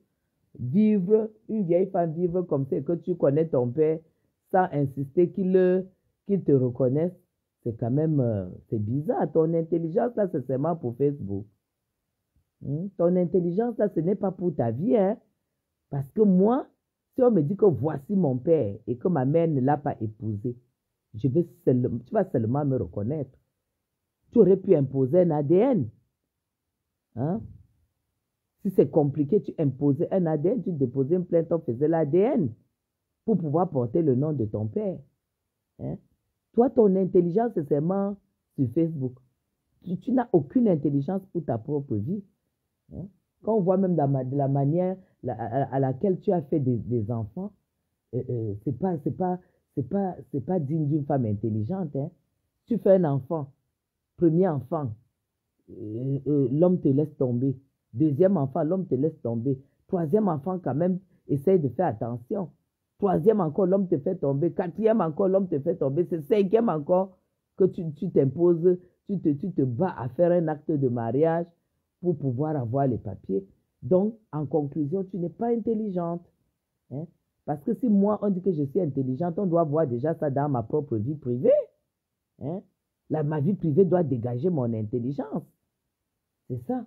vivre, une vieille femme vivre comme ça et que tu connais ton père sans insister qu'il te reconnaisse. C'est quand même, c'est bizarre. Ton intelligence, là, c'est seulement pour Facebook. Ton intelligence, là, ce n'est pas pour ta vie, hein. Parce que moi, si on me dit que voici mon père et que ma mère ne l'a pas épousé, tu vas seulement me reconnaître. Tu aurais pu imposer un ADN. Hein? Si c'est compliqué, tu imposais un ADN, tu déposais une plainte, on faisait l'ADN pour pouvoir porter le nom de ton père. Hein? Toi, ton intelligence, c'est seulement sur Facebook. Tu n'as aucune intelligence pour ta propre vie. Hein? Quand on voit même de la manière à laquelle tu as fait des enfants, c'est pas digne d'une femme intelligente. Hein? Tu fais un enfant, premier enfant, l'homme te laisse tomber. Deuxième enfant, l'homme te laisse tomber. Troisième enfant, quand même, essaye de faire attention. Troisième encore, l'homme te fait tomber. Quatrième encore, l'homme te fait tomber. C'est cinquième encore que tu t'imposes, tu te bats à faire un acte de mariage pour pouvoir avoir les papiers. Donc, en conclusion, tu n'es pas intelligente. Hein? Parce que si moi, on dit que je suis intelligente, on doit voir déjà ça dans ma propre vie privée. Hein? Ma vie privée doit dégager mon intelligence. C'est ça.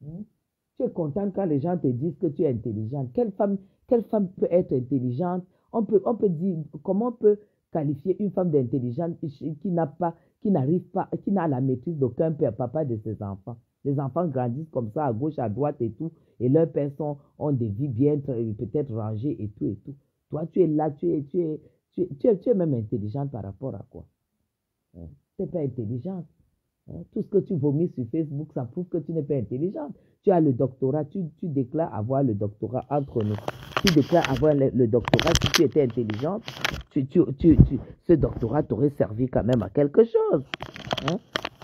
Tu es contente quand les gens te disent que tu es intelligente. Quelle femme peut être intelligente? On peut dire, comment on peut qualifier une femme d'intelligente qui n'a la maîtrise d'aucun père, papa de ses enfants? Les enfants grandissent comme ça, à gauche, à droite et tout, et leurs pères ont des vies bien, peut-être rangées et tout et tout. Toi, tu es là, tu es même intelligente par rapport à quoi? Tu n'es pas intelligente. Tout ce que tu vomis sur Facebook, ça prouve que tu n'es pas intelligente. Tu as le doctorat, tu déclares avoir le doctorat entre nous. Tu déclares avoir le doctorat, si tu étais intelligente, ce doctorat t'aurait servi quand même à quelque chose. Hein?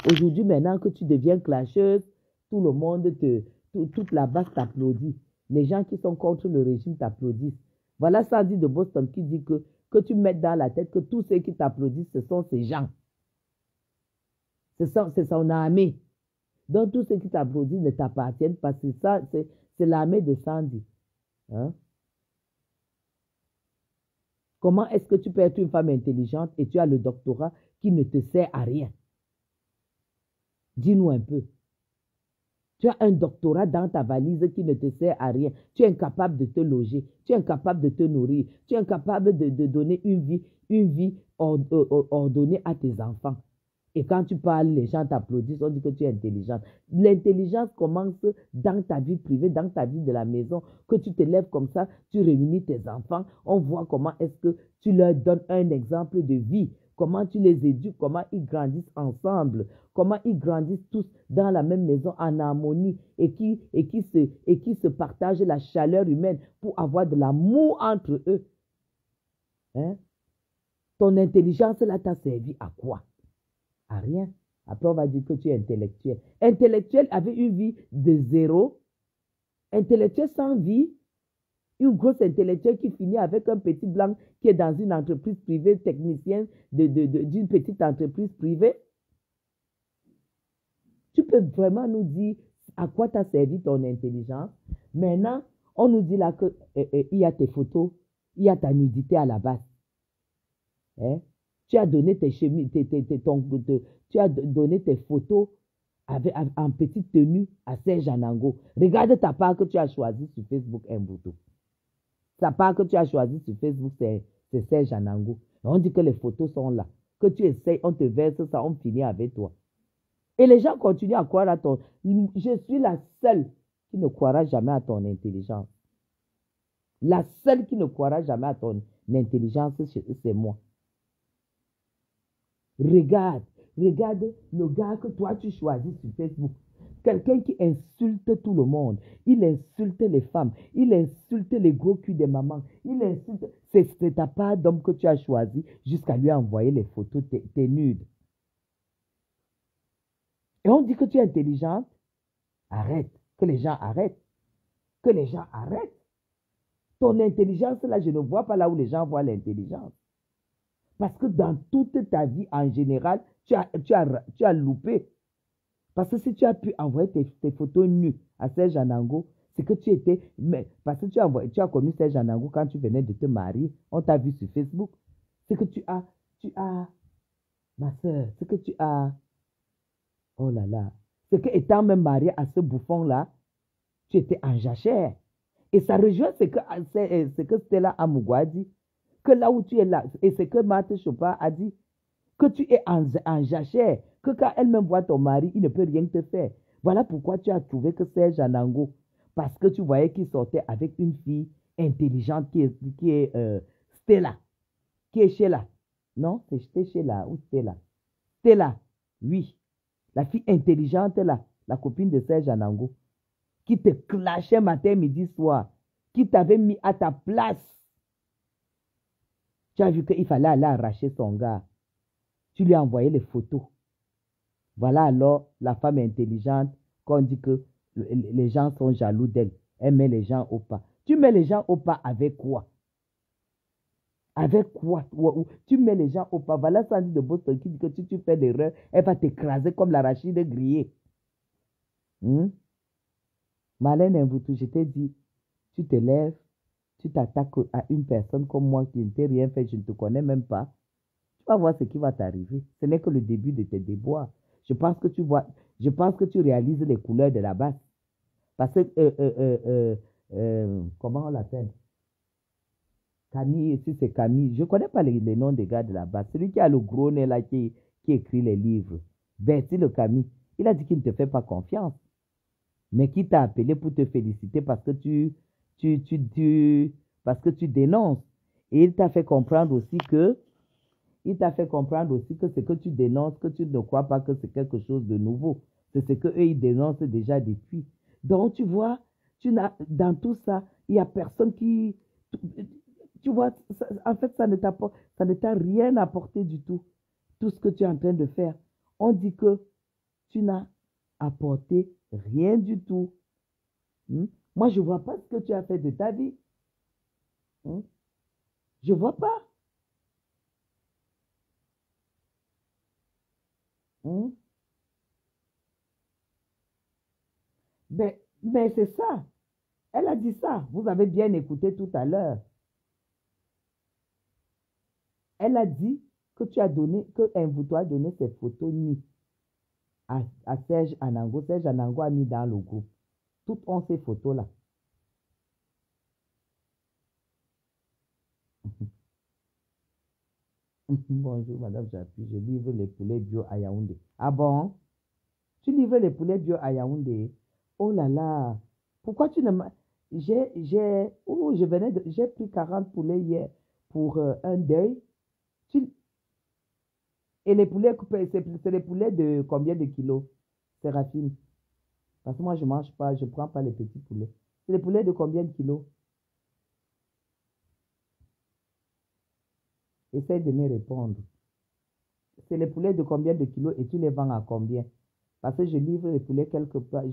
Aujourd'hui, maintenant que tu deviens clasheuse, tout le monde toute la base t'applaudit. Les gens qui sont contre le régime t'applaudissent. Voilà Sandy de Boston qui dit que tu mettes dans la tête que tous ceux qui t'applaudissent, ce sont ces gens. C'est son armée. Donc, tous ceux qui t'applaudissent ne t'appartiennent pas. C'est l'armée de Sandy. Hein? Comment est-ce que tu peux être une femme intelligente et tu as le doctorat qui ne te sert à rien? Dis-nous un peu. Tu as un doctorat dans ta valise qui ne te sert à rien. Tu es incapable de te loger. Tu es incapable de te nourrir. Tu es incapable de donner une vie ordonnée à tes enfants. Et quand tu parles, les gens t'applaudissent, on dit que tu es intelligente. L'intelligence commence dans ta vie privée, dans ta vie de la maison, que tu te lèves comme ça, tu réunis tes enfants, on voit comment est-ce que tu leur donnes un exemple de vie, comment tu les éduques, comment ils grandissent ensemble, comment ils grandissent tous dans la même maison en harmonie et qui se partagent la chaleur humaine pour avoir de l'amour entre eux. Hein? Ton intelligence là t'a servi à quoi? À rien. Après, on va dire que tu es intellectuel. Intellectuel avec une vie de zéro. Intellectuel sans vie. Une grosse intellectuelle qui finit avec un petit blanc qui est dans une entreprise privée, technicien d'une petite entreprise privée. Tu peux vraiment nous dire à quoi t'a servi ton intelligence. Maintenant, on nous dit là qu'il y a tes photos, il y a ta nudité à la base. Hein? Tu as donné tu as donné tes photos en petite tenue à Serge Anango. Regarde ta part que tu as choisi sur Facebook, Mbuto. Ta part que tu as choisi sur Facebook, c'est Serge Anango. On dit que les photos sont là. Que tu essayes, on te verse ça, on finit avec toi. Et les gens continuent à croire à ton... Je suis la seule qui ne croira jamais à ton intelligence. La seule qui ne croira jamais à ton intelligence, c'est moi. Regarde le gars que toi tu choisis sur Facebook. Quelqu'un qui insulte tout le monde. Il insulte les femmes. Il insulte les gros culs des mamans. Il insulte... C'est ta part d'homme que tu as choisi jusqu'à lui envoyer les photos, t'es nude. Et on dit que tu es intelligente. Arrête. Que les gens arrêtent. Que les gens arrêtent. Ton intelligence, là, je ne vois pas là où les gens voient l'intelligence. Parce que dans toute ta vie, en général, tu as loupé. Parce que si tu as pu envoyer tes photos nues à Serge Anango, c'est que tu étais... parce que tu as connu Serge Anango quand tu venais de te marier. On t'a vu sur Facebook. C'est que tu as... Ma soeur, c'est que tu as... Oh là là. C'est que étant même marié à ce bouffon-là, tu étais en jachère. Et ça rejoint ce que Stella Amougou a dit. Que là où tu es là, et c'est que Marthe Chopin a dit, que tu es en jachère, que quand elle-même voit ton mari, il ne peut rien te faire. Voilà pourquoi tu as trouvé que Serge Anango, parce que tu voyais qu'il sortait avec une fille intelligente qui est Stella, qui est Sheila. Non, c'était Sheila ou Stella. Stella, oui. La fille intelligente là, la copine de Serge Anango, qui te clashait matin, midi, soir, qui t'avait mis à ta place. Tu as vu qu'il fallait aller arracher son gars. Tu lui as envoyé les photos. Voilà alors la femme intelligente qu'on dit que les gens sont jaloux d'elle. Elle met les gens au pas. Tu mets les gens au pas avec quoi? Avec quoi? Tu mets les gens au pas. Voilà Sandy de Boston qui dit que si tu fais l'erreur, elle va t'écraser comme l'arachide grillée. Marlène Mbutu, je t'ai dit, tu te lèves, tu t'attaques à une personne comme moi qui ne t'a rien fait, je ne te connais même pas. Tu vas voir ce qui va t'arriver. Ce n'est que le début de tes déboires. Je pense que tu réalises les couleurs de la base. Parce que, comment on l'appelle? Camille, si c'est Camille, je ne connais pas les noms des gars de la base. Celui qui a le gros nez là, qui écrit les livres. Bertie le Camille, il a dit qu'il ne te fait pas confiance. Mais qui t'a appelé pour te féliciter parce que parce que tu dénonces. Et il t'a fait comprendre aussi que ce que tu dénonces, que tu ne crois pas que c'est quelque chose de nouveau. C'est ce qu'eux, ils dénoncent déjà depuis. Donc, tu vois, dans tout ça, il n'y a personne qui... Tu vois, en fait, ça ne t'a rien apporté du tout. Tout ce que tu es en train de faire. On dit que tu n'as apporté rien du tout. Moi, je ne vois pas ce que tu as fait de ta vie. Je ne vois pas. Mais c'est ça. Elle a dit ça. Vous avez bien écouté tout à l'heure. Elle a dit que tu as donné, que Mbutu a donné ses photos nues à Serge Anango. Serge Anango a mis dans le groupe. Toutes ont ces photos-là. Bonjour, Madame Japy. Je livre les poulets bio à Yaoundé. Ah bon? Tu livres les poulets bio à Yaoundé? Oh là là. Pourquoi tu ne m'as... J'ai pris 40 poulets hier pour un deuil. Tu- Et les poulets coupés, c'est les poulets de combien de kilos, Séraphine? Parce que moi, je ne mange pas, je ne prends pas les petits poulets. C'est les poulets de combien de kilos? Essaye de me répondre. C'est les poulets de combien de kilos et tu les vends à combien? Parce que je livre les poulets quelque part,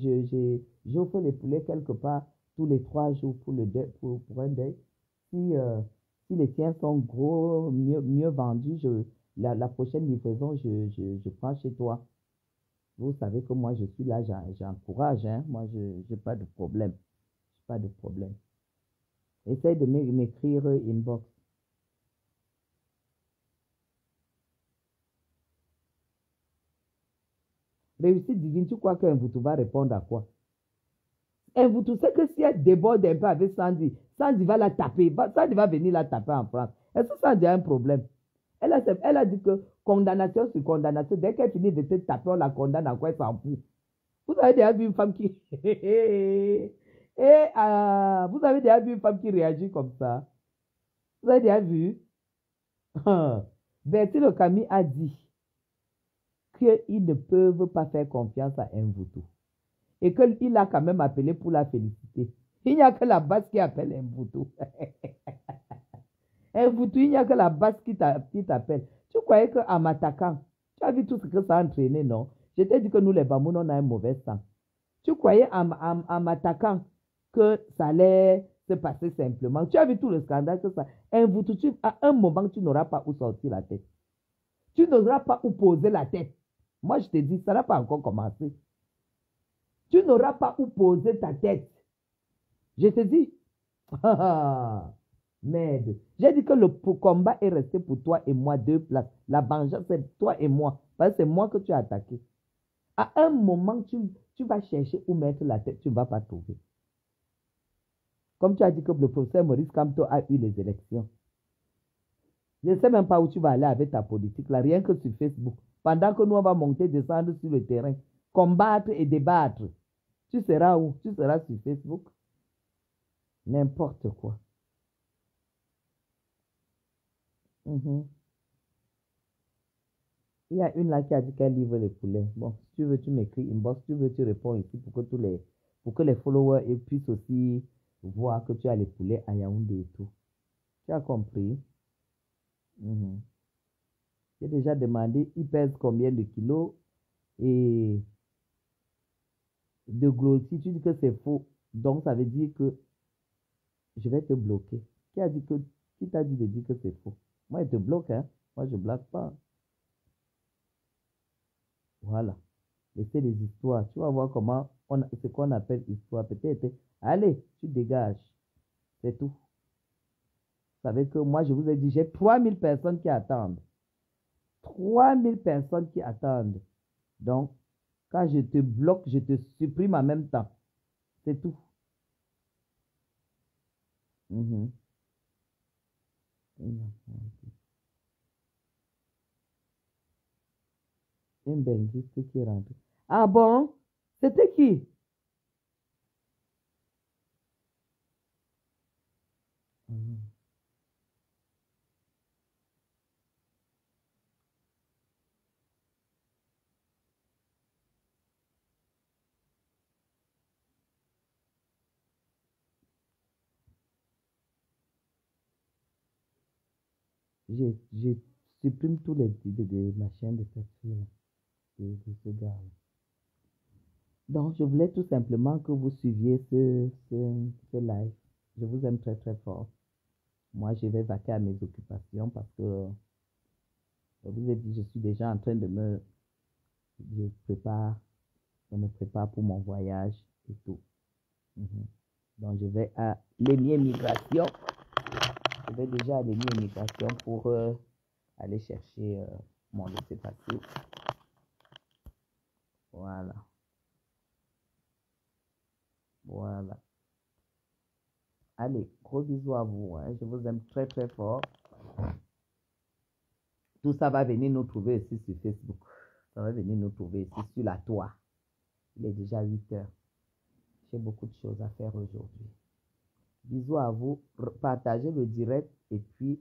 j'offre les poulets quelque part tous les 3 jours pour un deuil. Si les tiens sont gros, mieux vendus, la prochaine livraison, je prends chez toi. Vous savez que moi, je suis là, j'encourage, hein. Moi, je n'ai pas de problème. J'ai pas de problème. Essaye de m'écrire inbox. Réussite divine, tu crois qu'un Mvutu va répondre à quoi? Un Mvutu sait que si elle déborde un peu avec Sandy, Sandy va la taper. Sandy va venir la taper en France. Est-ce que Sandy a un problème? Elle a dit que condamnation sur condamnation, dès qu'elle finit de te taper, on la condamne à quoi elle s'en fout. Vous avez déjà vu une femme qui... vous avez déjà vu une femme qui réagit comme ça? Vous avez déjà vu? Bertine Camille a dit qu'ils ne peuvent pas faire confiance à un Mvutu. Et qu'il a quand même appelé pour la féliciter. Il n'y a que la base qui appelle un Mvutu. Un Mvutu, il n'y a que la base qui t'appelle. Tu croyais qu'en m'attaquant, tu as vu tout ce que ça a entraîné, non? Je t'ai dit que nous, les Bamoun, on a un mauvais sang. Tu croyais en m'attaquant que ça allait se passer simplement. Tu as vu tout le scandale que ça... Un Mvutu, à un moment, tu n'auras pas où sortir la tête. Tu n'auras pas où poser la tête. Moi, je te dis, ça n'a pas encore commencé. Tu n'auras pas où poser ta tête. Je te dis, merde. J'ai dit que le combat est resté pour toi et moi 2 places. La vengeance, c'est toi et moi. Parce que c'est moi que tu as attaqué. À un moment, tu vas chercher où mettre la tête, tu ne vas pas trouver. Comme tu as dit que le professeur Maurice Kamto a eu les élections. Je ne sais même pas où tu vas aller avec ta politique, là, rien que sur Facebook. Pendant que nous, on va monter, descendre sur le terrain, combattre et débattre. Tu seras où? Tu seras sur Facebook? N'importe quoi. Il y a une là qui a dit qu'elle livre les poulets. Bon, si tu veux, tu m'écris inbox. Si tu veux, tu réponds ici pour que les followers puissent aussi voir que tu as les poulets à Yaoundé et tout. Tu as compris? J'ai déjà demandé, il pèse combien de kilos et de gros. Si tu dis que c'est faux, donc ça veut dire que je vais te bloquer. Qui t'a dit de dire que c'est faux? Moi, je te bloque, hein. Moi, je ne bloque pas. Voilà. Laissez les histoires. Tu vas voir comment ce qu'on appelle histoire. Peut-être. Allez, tu dégages. C'est tout. Vous savez que moi, je vous ai dit, j'ai 3000 personnes qui attendent. 3000 personnes qui attendent. Donc, quand je te bloque, je te supprime en même temps. C'est tout. Un benguiste qui est rentré. Ah bon? C'était qui? Je supprime tous les titres de ma chaîne de cette fille, de ce gars. Donc, je voulais tout simplement que vous suiviez ce live. Je vous aime très, très fort. Moi, je vais vaquer à mes occupations parce que, je vous ai dit, je suis déjà en train de me prépare pour mon voyage et tout. Donc, je vais à l'émigration. Je vais déjà à l'émigration pour aller chercher mon laissez-passer. Voilà. Voilà. Allez, gros bisous à vous. Hein. Je vous aime très, très fort. Tout ça va venir nous trouver ici sur Facebook. Ça va venir nous trouver ici sur la toile. Il est déjà 8 heures. J'ai beaucoup de choses à faire aujourd'hui. Bisous à vous. Partagez le direct et puis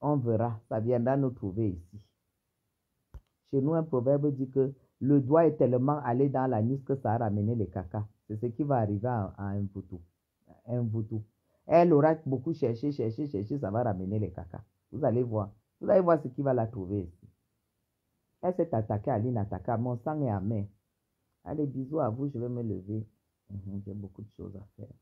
on verra. Ça viendra nous trouver ici. Chez nous, un proverbe dit que le doigt est tellement allé dans la nuque que ça a ramené les cacas. C'est ce qui va arriver à un voutou. Elle aura beaucoup cherché, ça va ramener les cacas. Vous allez voir. Vous allez voir ce qui va la trouver ici. Elle s'est attaquée à l'inattaquable. Mon sang est amer. Allez, bisous à vous. Je vais me lever. J'ai beaucoup de choses à faire.